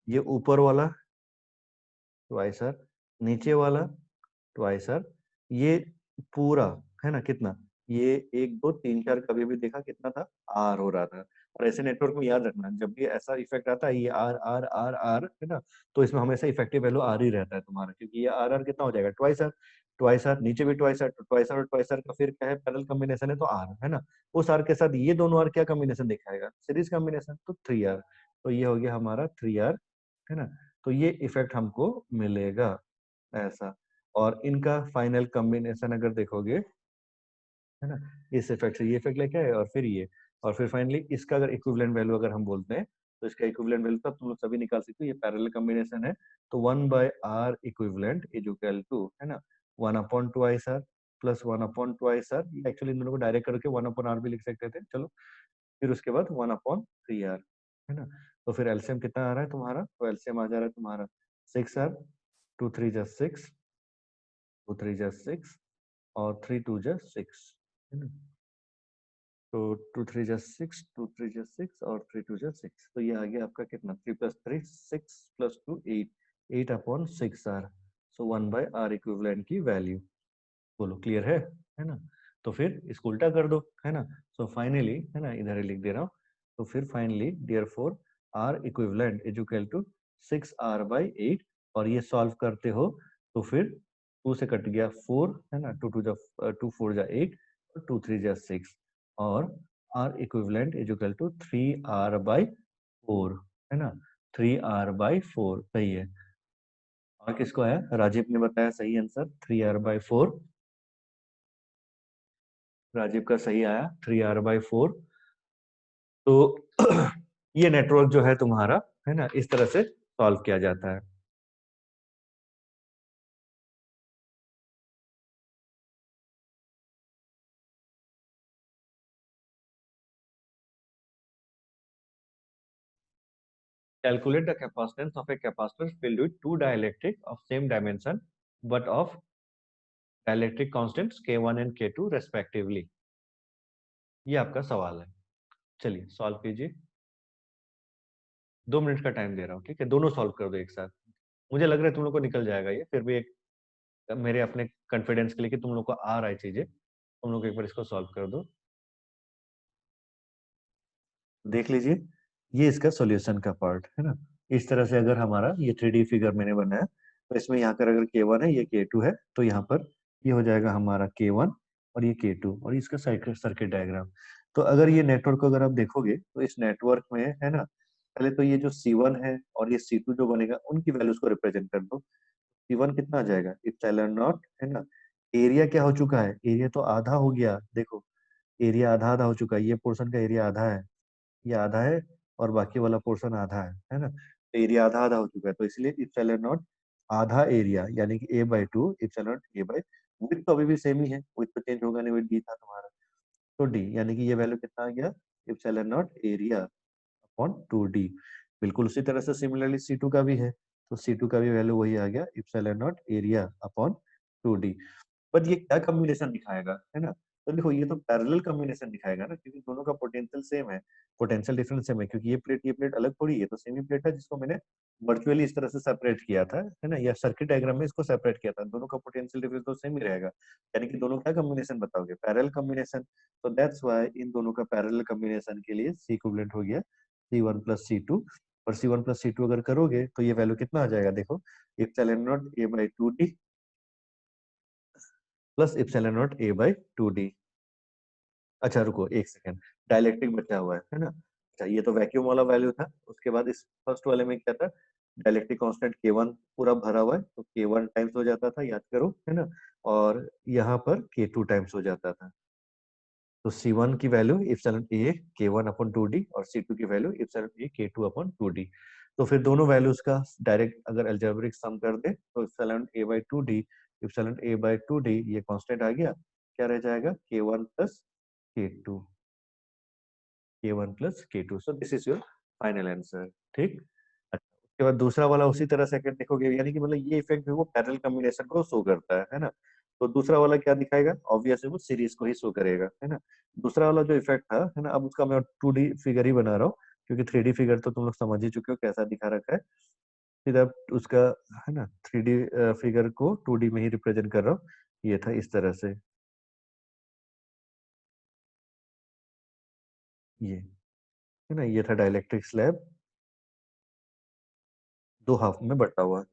ये ऊपर वाला ट्वाइस आर, नीचे वाला ट्वाइस आर, ये पूरा, है ना, कितना, ये एक दो तीन चार कभी भी देखा कितना था, आर हो रहा था। और ऐसे नेटवर्क में याद रखना, जब भी ऐसा इफेक्ट आता है, ये आर आर आर आर, है ना, तो इसमें हमेशा इफेक्टिव वैल्यू आर ही रहता है तुम्हारा, क्योंकि ये आर आर कितना हो जाएगा, ट्वाइस आर। ट्वाइस आर नीचे भी ट्वाइस आर, तो ट्वाइस आर और ट्वाइस आर का फिर क्या है, पैरेलल कॉम्बिनेशन है तो आर, है ना। उस आर के साथ ये दोनों आर क्या कॉम्बिनेशन दिखाएगा, सीरीज कॉम्बिनेशन, तो थ्री आर। तो ये हो गया हमारा थ्री आर, है ना। तो ये इफेक्ट हमको मिलेगा ऐसा। और इनका फाइनल कॉम्बिनेशन अगर देखोगे, है ना, इस इफेक्ट से ये इफेक्ट लेके आए और फिर ये, और फिर फाइनली इसका अगर इक्विवेलेंट वैल्यू अगर हम बोलते हैं, तो इसका इक्विवेलेंट वैल्यू तब तुम लोग सभी निकाल सकते हो, ये पैरेलल कॉम्बिनेशन है। तो one by R equivalent is equal to, है ना, one upon twice R plus one upon twice R. ये एक्चुअली इन दोनों को डायरेक्ट करके वन अपॉन आर भी लिख सकते थे, चलो। फिर उसके बाद वन अपॉन थ्री आर, है ना। तो फिर एलसीएम कितना आ रहा है तुम्हारा, तो एलसीएम आ जा रहा है तुम्हारा सिक्स आर, टू थ्री जा सिक्स, टू थ्री जा सिक्स, और थ्री टू जा सिक्स, है ना। तो टू थ्री जा सिक्स, टू थ्री जा सिक्स, और थ्री टू जा सिक्स, तो ये आ गया आपका कितना, three plus three six, plus two eight, eight upon six R. So one by R equivalent की वैल्यू। बोलो क्लियर है ना। तो फिर इसको उल्टा कर दो, है ना। सो फाइनली, है ना, इधर ही लिख दे रहा हूँ। तो फिर finally dear four, R equivalent is equal to six R by eight. और ये सॉल्व करते हो तो फिर टू से कट गया फोर, है ना, टू टू जा टू फोर जा एट, और टू थ्री जा सिक्स, और R equivalent is equal to three R by four, है ना, थ्री आर बाई फोर, सही है। और किसको आया, राजीव ने बताया सही answer, three R by four. Rajeev का सही आया, थ्री आर बाई फोर। तो ये नेटवर्क जो है तुम्हारा, है ना, इस तरह से सॉल्व किया जाता है। Calculate the capacitance of a capacitor filled with two dielectric of same dimension but of dielectric constants K1 and K2 respectively। ये आपका सवाल है। चलिए सॉल्व कीजिए। 2 मिनट का टाइम दे रहा हूँ, ठीक है, दोनों सॉल्व कर दो एक साथ। मुझे लग रहा है तुम लोग को निकल जाएगा ये, फिर भी एक मेरे अपने कॉन्फिडेंस के लिए कि तुम लोग को आ रहा है चीजें, तुम लोग एक बार इसको सॉल्व कर दो। देख लीजिए, ये इसका सॉल्यूशन का पार्ट है ना। इस तरह से अगर हमारा ये 3D फिगर मैंने बनाया, तो इसमें यहाँ पर अगर K1 है, ये K2 है, तो यहाँ पर ये हो जाएगा हमारा K1 और ये K2, और इसका सर्किट डायग्राम। तो अगर ये नेटवर्क को अगर आप देखोगे, तो इस नेटवर्क में, है ना, पहले तो ये जो C1 है और ये C2 जो बनेगा, उनकी वैल्यूज को रिप्रेजेंट कर दो। C1 कितना आ जाएगा, इप्सिलॉन नॉट, है ना। एरिया क्या हो चुका है, एरिया तो आधा हो गया, देखो एरिया आधा आधा हो चुका है, ये पोर्शन का एरिया आधा है, ये आधा है, और बाकी वाला पोर्शन आधा है ना। तो एरिया आधा आधा हो चुका है, तो इसलिए इप्सिलॉन नॉट आधा एरिया, यानी कि a by two epsilon not a by, width तो अभी भी सेम ही है, विड्थ तो चेंज होगा नहीं, विड्थ d था तुम्हारा। तो d यानी कि ये वैल्यू कितना आ गया, epsilon not area upon 2d। बिल्कुल उसी तरह से सिमिलरली C2 का भी है, तो C2 का भी वैल्यू वही आ गया epsilon not area upon 2d। But ये क्या कॉम्बिनेशन दिखाएगा, है ना? तो देखो ये तो पैरेलल कॉम्बिनेशन दिखाएगा ना, क्योंकि दोनों का पोटेंशियल सेम है, पोटेंशियल डिफरेंस सेम है, क्योंकि ये प्लेट अलग थोड़ी है, तो सेमी प्लेट है जिसको मैंने वर्चुअली इस तरह से सेपरेट किया था, है ना? या सर्किट डायग्राम में इसको सेपरेट किया था, दोनों का पोटेंशियल डिफरेंस तो सेम ही रहेगा। यानी कि दोनों क्या कॉम्बिनेशन बताओगे? Parallel combination. तो दैट्स व्हाई इन दोनों का पैरेलल कॉम्बिनेशन के लिए C इक्विवेलेंट हो गया C1 प्लस C2। और C1 प्लस C2 अगर करोगे तो ये वैल्यू कितना आ जाएगा? देखो, epsilon not A by 2d plus epsilon not A by 2d। अच्छा रुको एक सेकंड, डाइलेक्ट्रिक बचा हुआ है ना? अच्छा ये तो वैक्यूम वाला वैल्यू था, उसके बाद इस फर्स्ट वाले में क्या था? डाइलेक्ट्रिक कांस्टेंट K1 पूरा भरा हुआ है, तो K1 टाइम्स हो जाता था, याद करो, है ना? और यहाँ पर K2 टाइम्स हो जाता था। तो C1 की value epsilon A K1 upon 2d और C2 की value epsilon A K2 upon 2d। तो फिर दोनों वैल्यूज का डायरेक्ट अगर अलजेब्रिक सम कर दे तो epsilon A by 2d, epsilon A by 2d ये कांस्टेंट आ गया, क्या रह जाएगा? K1 plus K2, K1 plus K2। So this is your final answer. ठीक। अच्छा, उसके बाद दूसरा वाला उसी तरह से अगर देखोगे, यानी कि मतलब ये इफेक्ट भी वो पैरेलल कॉम्बिनेशन को शो करता है ना? तो दूसरा वाला क्या दिखाएगा? ऑब्वियसली वो सीरीज को ही शो करेगा, है ना? दूसरा वाला जो इफेक्ट था, है ना, अब उसका मैं 2D फिगर ही बना रहा हूँ, क्योंकि 3D फिगर तो तुम लोग समझ ही चुके हो कैसा दिखा रखा है। फिर अब उसका, है ना, 3D फिगर को 2D में ही रिप्रेजेंट कर रहा हूँ। ये था इस तरह से, ये, है ना, ये था डाइलेक्ट्रिक स्लैब, दो हाफ में बटा हुआ है,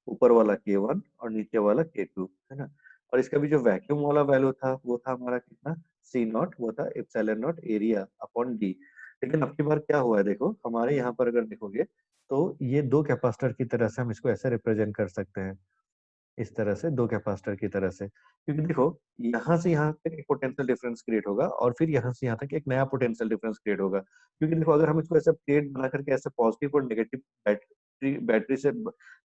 ऊपर वाला K1 और नीचे वाला K2, है ना? और इसका भी जो वैक्यूम वाला वैल्यू था वो था हमारा कितना? C नॉट, वो था epsilon not area upon D. लेकिन अब की बार क्या हुआ है, देखो हमारे यहाँ पर अगर देखोगे तो ये दो कैपेसिटर की तरह से हम इसको ऐसे रिप्रेजेंट कर सकते हैं, इस तरह से, दो कैपेसिटर की तरह से, क्योंकि देखो यहाँ से यहाँ तक एक पोटेंशियल डिफरेंस क्रिएट होगा और फिर यहाँ से यहाँ तक एक नया पोटेंशियल डिफरेंस क्रिएट होगा, क्योंकि देखो अगर हम इसको ऐसे प्लेट बना करके ऐसे पॉजिटिव और नेगेटिव बैटरी बैटरी से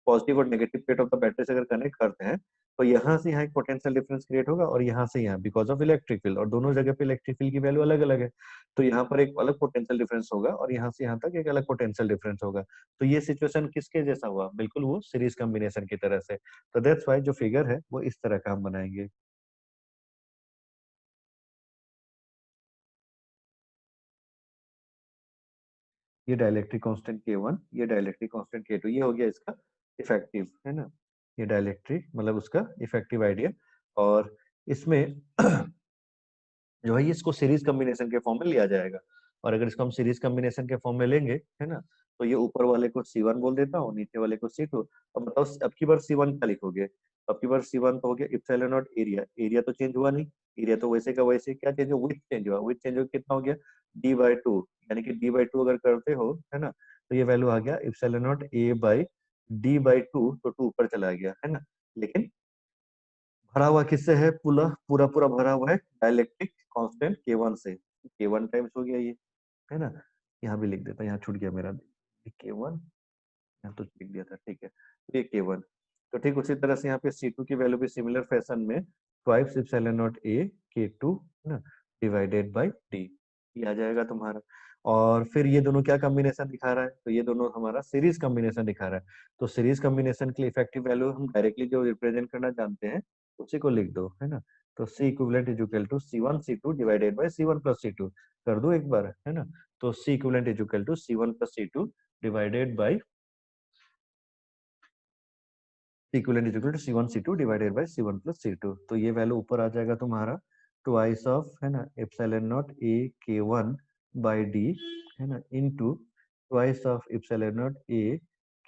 पॉजिटिव और negative plate of the battery से अगर कनेक्ट करते हैं, तो यहाँ से यहाँ एक पोटेंशियल डिफरेंस क्रिएट होगा और यहाँ से यहाँ, बिकॉज ऑफ इलेक्ट्रिक फील्ड, और दोनों जगह पे इलेक्ट्रिक फील्ड की वैल्यू अलग अलग है, तो यहाँ पर एक अलग पोटेंशियल डिफरेंस होगा और यहाँ से यहाँ तक एक अलग पोटेंशियल डिफरेंस होगा। तो ये सिचुएशन किसके जैसा हुआ? बिल्कुल वो सीरीज कॉम्बिनेशन की तरह से। तो दैट्स व्हाई जो फिगर है वो इस तरह का हम बनाएंगे। ये डाइलेक्ट्रिक कांस्टेंट K1, ये डाइलेक्ट्रिक कांस्टेंट K2, ये हो गया इसका इफेक्टिव, है ना? ये डाइलेक्ट्रिक मतलब उसका इफेक्टिव आइडिया। और इसमें जो है ये इसको सीरीज कॉम्बिनेशन के फॉर्म में लिया जाएगा, और अगर इसको हम सीरीज कॉम्बिनेशन के फॉर्म में लेंगे, है ना, तो ये ऊपर वाले को C1 बोल देता हूँ, नीचे वाले को C2। अब बताओ अब की बार C1 क्या लिखोगे? अब की बार C1 तो हो गया इप्सिलॉन नॉट एरिया, एरिया तो चेंज हुआ नहीं, एरिया तो वैसे का वैसे, क्या चेंज हुआ? विड्थ चेंज हुआ, विड्थ चेंज हुआ, कितना हो गया? D/2, यानी कि D/2 अगर करते हो, है ना, तो ये वैल्यू आ गया epsilon not A by D/2, तो 2 ऊपर चला गया, है ना? लेकिन भरा हुआ किससे है? पूरा पूरा पूरा भरा हुआ है डाइलेक्ट्रिक कांस्टेंट K1 से, K1 टाइम्स हो गया ये, है ना? यहाँ भी लिख देता, यहाँ छूट गया मेरा K1, यहाँ तो लिख दिया था, ठीक है, तो ये K1। तो ठीक उसी तरह से यहाँ पे C2 की वैल्यू भी सिमिलर फैशन में twice epsilon not A K2, है ना, डिवाइडेड बाय D, ये आ जाएगा तुम्हारा। और फिर ये दोनों क्या कॉम्बिनेशन दिखा रहा है? तो ये दोनों हमारा सीरीज कॉम्बिनेशन दिखा रहा है। तो सीरीज कॉम्बिनेशन के लिए इफेक्टिव वैल्यू हम डायरेक्टली जो रिप्रेजेंट करना जानते हैं उसी को लिख दो, है ना? तो C equivalent is equal to C1 C2 divided by C1 plus C2, कर दो एक बार, है ना? तो C equivalent is equal to C1 plus C2 divided by equivalent is equal to C1 C2 divided by C1 plus C2। तो ये value ऊपर आ जाएगा तुम्हारा ट्वाइस ऑफ, है ना, epsilon not A K1 by D, है ना, into twice of epsilon not A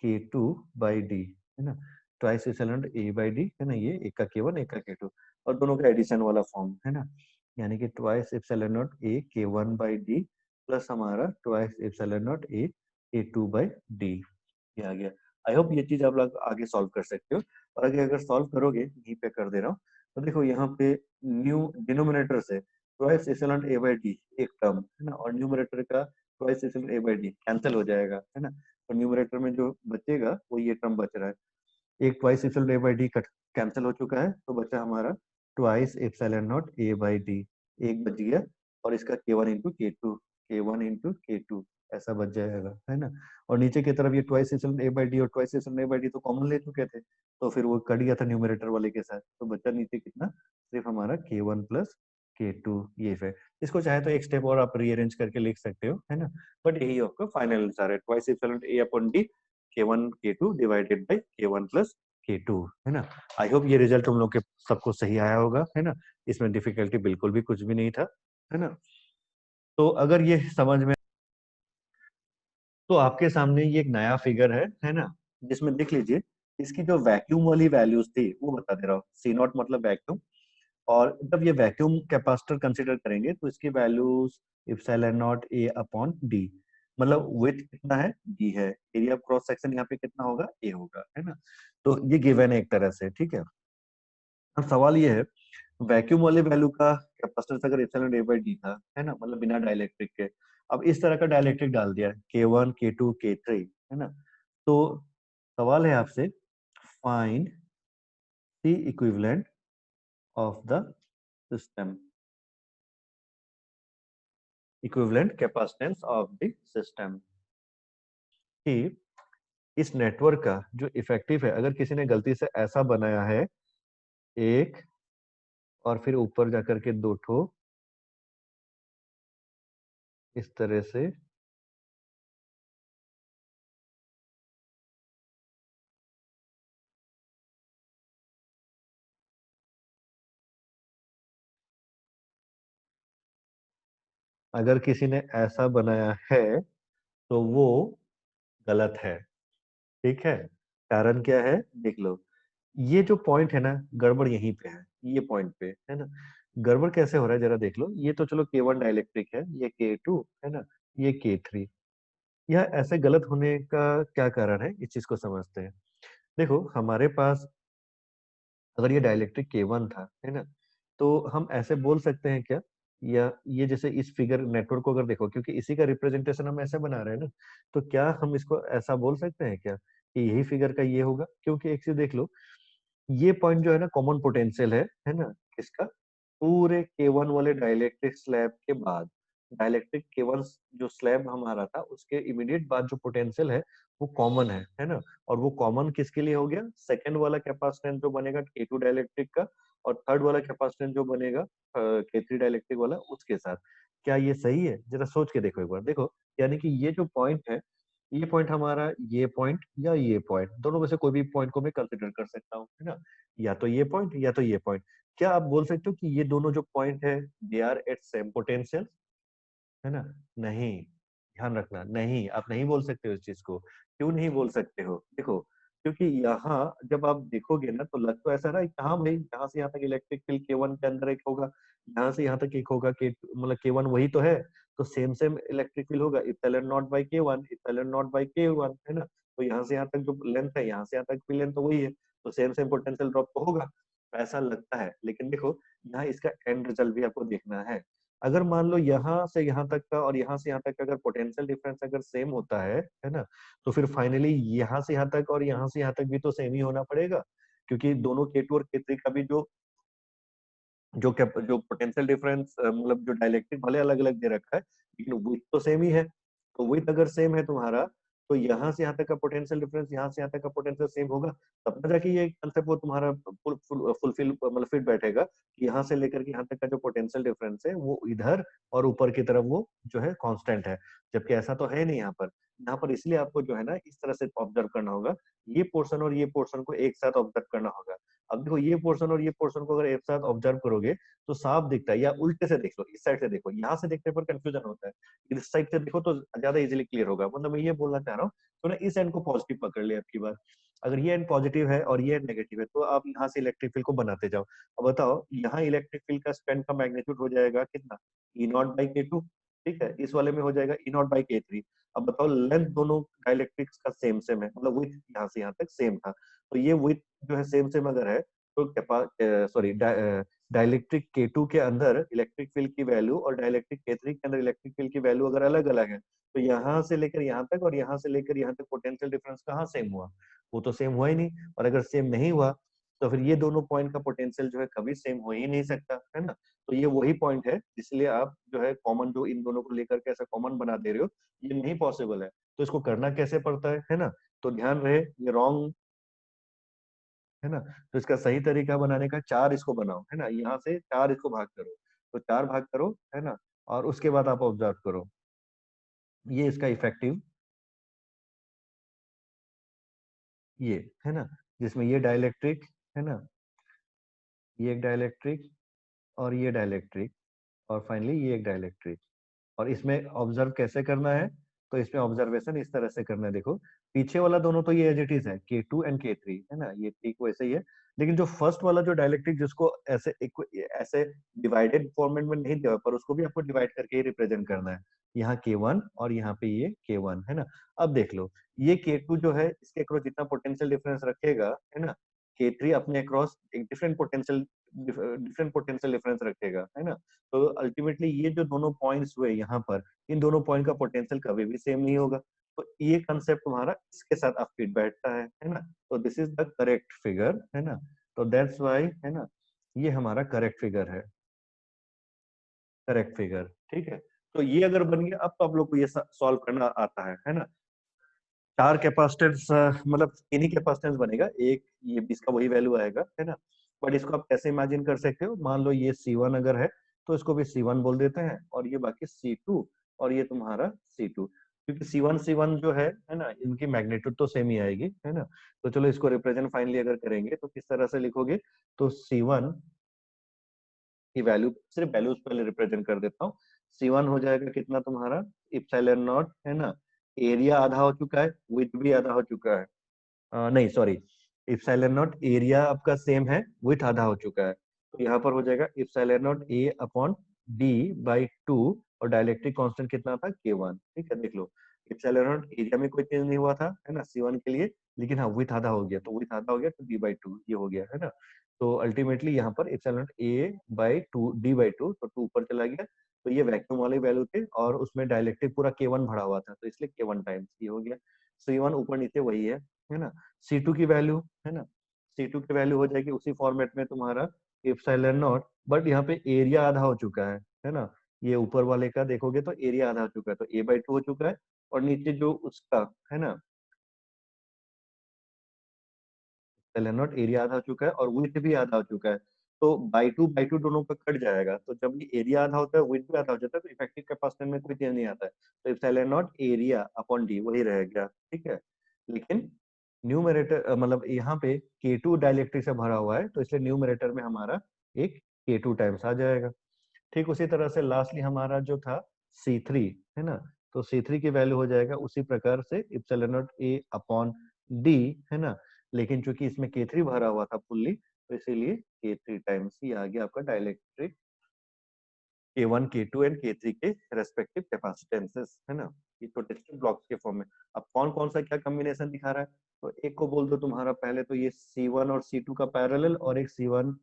K2 by D, है ना, twice epsilon not A by D, है ना, ये एक का K1 एक का K2, और दोनों का एडिशन वाला फॉर्म, है ना, यानी कि twice epsilon not A K1 by D plus हमारा twice epsilon not A K2 by D, ये आ गया। आई होप ये चीज आप लोग आगे सॉल्व कर सकते हो। और आगे अगर सॉल्व करोगे, यहीं पे कर दे रहा हूँ, तो देखो यहाँ पे न्यू डिनोमिनेटर से twice epsilon A by D एक टर्म, है ना, और न्यूमरेटर का twice epsilon A by D cancel हो जाएगा, है ना, और न्यूमरेटर में जो बचेगा वो ये टर्म बच रहा है। एक twice epsilon A by D cut cancel हो चुका है, तो बचा हमारा twice epsilon not A by D, एक बच गया, और इसका K1 into K2, K1 into K2 ऐसा बच जाएगा, है ना। और नीचे की तरफ ये twice epsilon A by D और twice epsilon A by D तो कॉमन ले चुके थे, तो फिर वो कट गया था न्यूमरेटर वाले के साथ, तो बचा नीचे कितना, सिर्फ हमारा K1 प्लस K2 ये है। इसको चाहे तो एक स्टेप और आप रीअरेंज करके लिख सकते हो, है ना, बट यही आपका फाइनल आंसर है, twice epsilon A upon D K1 K2 divided by K1 plus K2, है ना। आई होप ये रिजल्ट तुम लोग के सबको सही आया होगा, है ना, इसमें डिफिकल्टी बिल्कुल भी कुछ भी नहीं था, है ना। तो अगर ये समझ में, तो आपके सामने ये एक नया फिगर है ना, जिसमें देख लीजिए इसकी जो वैक्यूम वाली वैल्यूज थी वो बता दे रहा हूँ, सी नॉट मतलब वैक्यूम, और जब ये वैक्यूम कैपेसिटर कंसीडर करेंगे तो इसकी values epsilon not a upon D, मतलब विड्थ कितना है, डी है, एरिया ऑफ क्रॉस सेक्शन यहाँ पे कितना होगा, ए होगा, है ना। तो ये गिवन है एक तरह से, ठीक है। अब सवाल ये है, वैक्यूम वाले वैल्यू का कैपेसिटेंस अगर एप्सिलॉन ए बाई डी था, है ना, मतलब बिना डाइलेक्ट्रिक के, अब इस तरह का डाइलेक्ट्रिक डाल दिया K1 K2 K3, है ना। तो सवाल है आपसे, find the equivalent of the system, equivalent capacitance of the system, कि इस नेटवर्क का जो इफेक्टिव है, अगर किसी ने गलती से ऐसा बनाया है एक, और फिर ऊपर जाकर के दो ठो इस तरह से, अगर किसी ने ऐसा बनाया है तो वो गलत है, ठीक है। कारण क्या है, देख लो, ये जो पॉइंट है ना, गड़बड़ यहीं पे है, ये पॉइंट पे है ना। गड़बड़ कैसे हो रहा है जरा देख लो, ये तो चलो K1 डाइलेक्ट्रिक है, ये K2 है ना, ये K3, यह ऐसे गलत होने का क्या कारण है, इस चीज को समझते हैं। देखो हमारे पास अगर ये डाइलेक्ट्रिक K1 था, है ना, तो हम ऐसे बोल सकते हैं क्या, या ये जैसे इस फिगर नेटवर्क को अगर देखो, क्योंकि इसी का रिप्रेजेंटेशन हम ऐसे बना रहे हैं ना, तो क्या हम इसको ऐसा बोल सकते हैं क्या कि यही फिगर का ये होगा, क्योंकि एक चीज देख लो, ये पॉइंट जो है ना कॉमन पोटेंशियल है ना, किसका, पूरे K1 वाले डाइलेक्ट्रिक स्लैब के बाद, डाइलेक्ट्रिक K1 जो स्लैब हमारा था उसके इमीडिएट बाद जो पोटेंशियल है वो कॉमन है ना। और वो कॉमन किसके लिए हो गया, सेकंड वाला कैपेसिटेंस जो बनेगा K2 डाइलेक्ट्रिक का, और थर्ड वाला कैपेसिटेंस जो बनेगा K3 डाइलेक्ट्रिक वाला उसके साथ। क्या ये सही है, जरा सोच के देखो एक बार, देखो यानी कि ये जो पॉइंट है, ये पॉइंट हमारा, ये पॉइंट या ये पॉइंट, दोनों में से कोई भी पॉइंट को मैं कंसिडर कर सकता हूँ, है ना, या तो ये पॉइंट या तो ये पॉइंट। क्या आप बोल सकते हो कि ये दोनों जो पॉइंट है they are at same potential, है ना, नहीं, ध्यान रखना, नहीं, आप नहीं बोल सकते हो इस चीज को। क्यों नहीं बोल सकते हो, देखो, क्योंकि यहाँ जब आप देखोगे ना तो लग तो ऐसा रहा है कि हाँ भाई, यहाँ से यहाँ तक इलेक्ट्रिक फील्ड K1 के अंदर एक होगा, यहाँ से यहाँ तक एक होगा, के मतलब K1 वही तो है, तो सेम सेम इलेक्ट्रिक फील्ड होगा, epsilon not by K1 epsilon not by K1, है ना। तो यहाँ से यहाँ तक जो लेंथ है, यहाँ से यहाँ तक भी लेंथ तो वही है, तो सेम सेम पोटेंशियल ड्रॉप तो होगा, ऐसा लगता है। लेकिन देखो यहाँ इसका एंड रिजल्ट भी आपको देखना है। अगर मान लो यहाँ से यहाँ तक का और यहाँ से यहाँ तक का अगर पोटेंशियल डिफरेंस अगर सेम होता है ना, तो फिर फाइनली यहाँ से यहाँ तक और यहाँ से यहाँ तक भी तो सेम ही होना पड़ेगा, क्योंकि दोनों K2 और K3 का भी जो पोटेंशियल डिफरेंस मतलब जो डाइलेक्ट्रिक भले अलग अलग दे रखा है, लेकिन विड्थ तो सेम ही है। तो विड्थ अगर सेम है तुम्हारा, तो यहाँ से यहाँ तक का पोटेंशियल डिफरेंस यहाँ से यहाँ तक का पोटेंशियल सेम होगा, तब ना जाके ये कंसेप्ट वो तुम्हारा फुलफिल मतलब फिट बैठेगा कि यहाँ से लेकर के यहाँ तक का जो पोटेंशियल डिफरेंस है वो इधर और ऊपर की तरफ वो जो है कांस्टेंट है, जबकि ऐसा तो है नहीं यहाँ पर। यहाँ पर इसलिए आपको जो है ना इस तरह से ऑब्जर्व करना होगा, ये पोर्शन और ये पोर्शन को एक साथ ऑब्जर्व करना होगा। अब देखो ये पोर्शन और ये पोर्शन को अगर एक साथ ऑब्जर्व करोगे तो साफ दिखता है, या उल्टे से देख लो, इस साइड से देखो, यहाँ से देखने पर कंफ्यूजन होता है, इस साइड से देखो तो ज्यादा इजीली क्लियर होगा। मतलब मैं ये बोलना चाह रहा हूँ, तो ना इस एंड को पॉजिटिव पकड़ ले आपकी बात, अगर ये एंड पॉजिटिव है और ये एंड नेगेटिव है तो आप यहाँ से इलेक्ट्रिक फील्ड को बनाते जाओ। अब बताओ यहाँ इलेक्ट्रिक फील्ड का स्ट्रेंथ का मैग्नीट्यूड हो जाएगा कितना, E0/K2, ठीक है, इस वाले में हो जाएगा E0/K3। अब बताओ लेंथ दोनों डाइलेक्ट्रिक्स का सेम सेम है, मतलब विड्थ यहाँ से यहाँ तक सेम था, तो ये विड्थ जो है सेम सेम अगर है तो सॉरी डाइलेक्ट्रिक K2 के अंदर इलेक्ट्रिक फील्ड की वैल्यू और डाइलेक्ट्रिक K3 के अंदर इलेक्ट्रिक फील्ड की वैल्यू अगर अलग अलग है, तो यहाँ से लेकर यहाँ तक और यहाँ से लेकर यहाँ तक पोटेंशियल डिफरेंस कहाँ सेम हुआ, वो तो सेम हुआ ही नहीं। और अगर सेम नहीं हुआ तो फिर ये दोनों पॉइंट का पोटेंशियल जो है कभी सेम हो ही नहीं सकता, है ना। तो ये वही पॉइंट है, इसलिए आप जो है कॉमन जो इन दोनों को लेकर के ऐसा कॉमन बना दे रहे हो, ये नहीं पॉसिबल है। तो इसको करना कैसे पड़ता है ना? तो ध्यान रहे ये रॉन्ग है ना। तो इसका सही तरीका बनाने का 4 इसको बनाओ है ना, यहाँ से 4 इसको भाग करो, तो 4 भाग करो है ना, और उसके बाद आप ऑब्जर्व करो ये इसका इफेक्टिव ये है ना, जिसमें ये डाइलेक्ट्रिक है ना, ये एक डाइलेक्ट्रिक और ये डाइलेक्ट्रिक और फाइनली ये एक डाइलेक्ट्रिक। और इसमें ऑब्जर्व कैसे करना है? तो इसमें ऑब्जर्वेशन इस तरह से करना है, देखो पीछे वाला दोनों तो ये एज इट इज है, K2 एंड K3 है ना, ये ठीक वैसे ही है। लेकिन जो फर्स्ट वाला जो डायलेक्ट्रिक जिसको ऐसे ऐसे डिवाइडेड फॉर्मेट में नहीं दिया पर उसको भी आपको डिवाइड करके ही रिप्रेजेंट करना है। यहाँ K1 और यहाँ पे ये K1 है ना। अब देख लो ये K2 जो है इसके अक्रॉस जितना पोटेंशियल डिफरेंस रखेगा है ना, K3 अपने अक्रॉस एक डिफरेंट पोटेंशियल डिफरेंस रखेगा है ना। तो अल्टीमेटली ये जो दोनों पॉइंट्स हुए यहाँ पर, इन दोनों पॉइंट का पोटेंशियल कभी भी सेम नहीं होगा। तो ये कंसेप्ट तुम्हारा इसके साथ अब फिट बैठता है ना। तो this is the correct figure है ना। तो दैट्स वाई है ना, ये हमारा करेक्ट फिगर है, करेक्ट फिगर ठीक है। तो ये अगर बन गया अब तो आप लोग को ये सॉल्व करना आता है ना। 4 कैपेसिटेंस मतलब तीन ही कैपेसिटेंस बनेगा, एक ये इसका वही वैल्यू आएगा है ना। बट इसको आप कैसे इमेजिन कर सकते हो, मान लो ये C1 अगर है तो इसको भी C1 बोल देते हैं, और ये बाकी C2 और ये तुम्हारा C2, क्योंकि C1 जो है ना, इनकी मैग्नीट्यूड तो सेम ही आएगी है ना। तो चलो इसको रिप्रेजेंट फाइनली अगर करेंगे तो किस तरह से लिखोगे, तो C1 की वैल्यू सिर्फ वैल्यूज पहले रिप्रेजेंट कर देता हूँ। C1 हो जाएगा कितना तुम्हारा इप्सिलॉन नॉट है ना, एरिया आधा हो चुका है, विड्थ भी आधा हो चुका है, नहीं सॉरी, इप्सिलॉन नॉट एरिया आपका सेम है, विड्थ आधा हो चुका है। तो यहाँ पर हो जाएगा epsilon not A upon D by 2, और डाइलेक्ट्रिक कांस्टेंट कितना था K1, ठीक है। देख लो इप्सिलॉन नॉट एरिया में कोई चेंज नहीं हुआ था है ना C1 के लिए, लेकिन हाँ विड्थ आधा हो गया, तो विड्थ आधा हो गया तो D/2 ये हो गया है ना। तो अल्टीमेटली यहाँ पर इप्सिलॉन नॉट A/2 D/2, तो 2 ऊपर चला गया, तो ये वैक्यूम वाली वैल्यू थे और उसमें डाइलेक्ट्रिक पूरा K1 भरा हुआ था, तो इसलिए K1 टाइम्स ये हो गया। C1 ऊपर नीचे वही है ना। C2 की वैल्यू है ना, C2 की वैल्यू हो जाएगी उसी फॉर्मेट में तुम्हारा इप्सिलॉन नॉट, बट यहाँ पे एरिया आधा हो चुका है ना। ये ऊपर वाले का देखोगे तो एरिया आधा हो चुका है, तो A/2 हो चुका है, और नीचे जो उसका है ना इप्सिलॉन नॉट एरिया आधा हो चुका है और विड्थ भी आधा हो चुका है। तो बाई टू दोनों का कट जाएगा, तो जब ये एरिया आधा होता है विड्थ भी आधा हो जाता है, तो इफेक्टिव कैपेसिटेंस में कोई चेंज नहीं आता है। तो epsilon not area upon D वही रह गया, ठीक है। लेकिन न्यूमरेटर मतलब यहाँ पे K2 डाइलेक्ट्रिक से भरा हुआ है, तो इसलिए न्यूमरेटर में हमारा एक K2 टाइम्स आ जाएगा। ठीक उसी तरह से लास्टली हमारा जो था C3 है ना, तो C3 की वैल्यू हो जाएगा उसी प्रकार से epsilon not A upon D है ना। लेकिन चूंकि इसमें K3 भरा हुआ था फुल्ली, तो इसीलिए K3 टाइम्स ही आ गया आपका dielectric K1, K2 and K3 के रेस्पेक्टिव कैपेसिटेंसेस है ना। ये छोटे छोटे ब्लॉक्स के फॉर्म में। अब कौन कौन सा क्या कॉम्बिनेशन दिखा रहा है, तो एक को बोल दो तुम्हारा पहले तो ये C1 और C2 का पैरेलल, और एक C1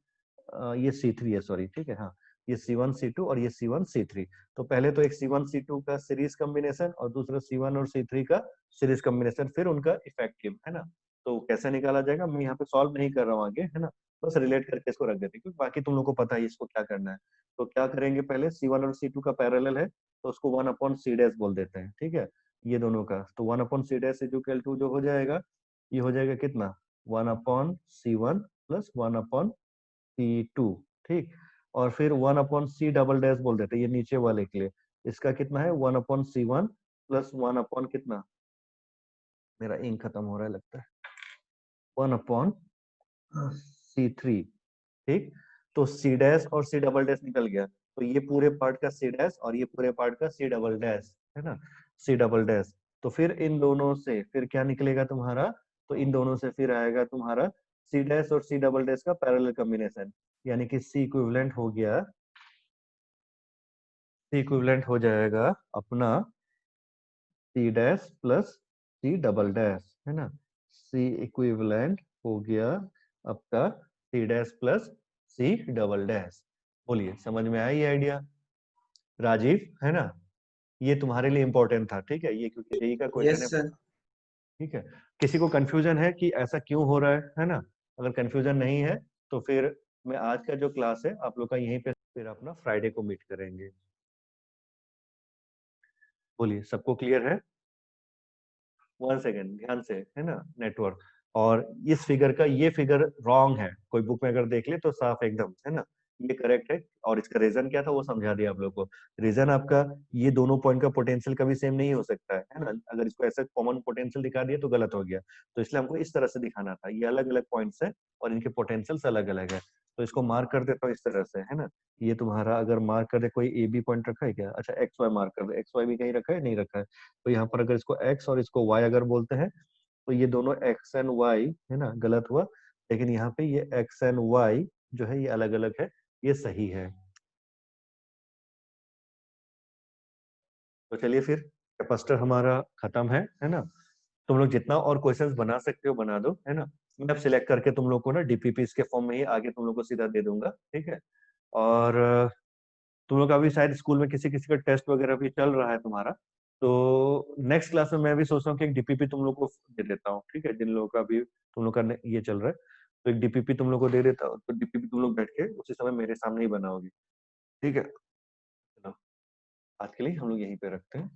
ये C3 है सॉरी, ठीक है हाँ, ये C1 C2 और ये C1 C3। तो पहले तो एक C1 C2 का सीरीज कॉम्बिनेशन और दूसरा C1 और C3 का सीरीज कॉम्बिनेशन, फिर उनका इफेक्टिव है ना। तो कैसे निकाला जाएगा, मैं यहाँ पे सॉल्व नहीं कर रहा हूँ आगे है ना, बस रिलेट करके इसको रख देते हैं, क्योंकि बाकी तुम लोग को पता है इसको क्या करना है। तो क्या करेंगे, पहले C1 और C2 का पैरेलल है, तो उसको 1 अपॉन C डैश बोल देते हैं, ठीक है। ये दोनों का तो 1 upon C dash equal to जो हो जाएगा, ये हो जाएगा कितना 1 upon C1 plus 1 upon C2, ठीक। और फिर 1 अपॉन C डबल डैश बोल देते हैं ये नीचे वाले के लिए, इसका कितना है 1 अपॉन C1 प्लस 1 अपॉन कितना, मेरा इंक खत्म हो रहा है लगता है, 1 अपॉन C3, ठीक। तो C डैश और C डबल डैश निकल गया, तो ये पूरे पार्ट का C डैश और ये पूरे पार्ट का C डबल डैश है ना, C डबल डैश। तो फिर इन दोनों से फिर क्या निकलेगा तुम्हारा, तो इन दोनों से फिर आएगा तुम्हारा C डैश और C डबल डैश का पैरेलल कॉम्बिनेशन, यानी कि C इक्विवेलेंट हो गया, C इक्विवेलेंट हो जाएगा अपना C dash plus C double dash है ना। C इक्विवेलेंट हो गया आपका C dash plus C double dash. बोलिए समझ में आया ये आइडिया राजीव है ना। ये तुम्हारे लिए इंपॉर्टेंट था, ठीक है, ये क्योंकि जेई का क्वेश्चन है। Yes sir. ठीक है, किसी को कंफ्यूजन है कि ऐसा क्यों हो रहा है ना, अगर कंफ्यूजन नहीं है तो फिर मैं आज का जो क्लास है आप लोग का यहीं पे फिर अपना फ्राइडे को मीट करेंगे। बोलिए, सबको क्लियर है? 1 सेकंड ध्यान से, है ना? नेटवर्क। और इस फिगर का ये फिगर रॉन्ग है, कोई बुक में अगर देख ले तो साफ एकदम, है ना? ये करेक्ट है। और इसका रीजन क्या था वो समझा दिया आप लोग को। रीजन आपका, ये दोनों पॉइंट का पोटेंशियल कभी सेम नहीं हो सकता है ना? अगर इसको ऐसे कॉमन पोटेंशियल दिखा दिया तो गलत हो गया। तो इसलिए हमको इस तरह से दिखाना था, ये अलग अलग पॉइंट्स है और इनके पोटेंशियल्स अलग अलग है। तो इसको मार्क कर देता हूँ इस तरह से, है ना? ये तुम्हारा अगर मार्क कर दे, कोई ए बी पॉइंट रखा है क्या? अच्छा, एक्स वाई मार्क कर दे, एक्स वाई भी कहीं रखा है, नहीं रखा है। तो यहाँ पर अगर इसको x और इसको y अगर बोलते हैं तो ये दोनों x एंड y, है ना, गलत हुआ। लेकिन यहाँ पे ये x एंड y जो है ये अलग अलग है, ये सही है। तो चलिए फिर, कैपेसिटर हमारा खत्म है ना? तुम लोग जितना और क्वेश्चंस बना सकते हो बना दो, है ना? मैं अब सिलेक्ट करके तुम लोग को ना डीपीपीस के फॉर्म में ही आगे तुम लोग को सीधा दे दूंगा, ठीक है? और तुम लोग का अभी शायद स्कूल में किसी किसी का टेस्ट वगैरह भी चल रहा है तुम्हारा। तो नेक्स्ट क्लास में मैं भी सोच रहा हूँ कि एक डीपीपी तुम लोग को दे देता हूँ, ठीक है? जिन लोगों का भी तुम लोग का ये चल रहा है, तो एक डीपीपी तुम लोग को दे देता हूँ, तो डीपीपी तुम लोग बैठ के उसी समय मेरे सामने ही बनाओगे, ठीक है? चलो, आज के लिए हम लोग यहीं पे रखते हैं।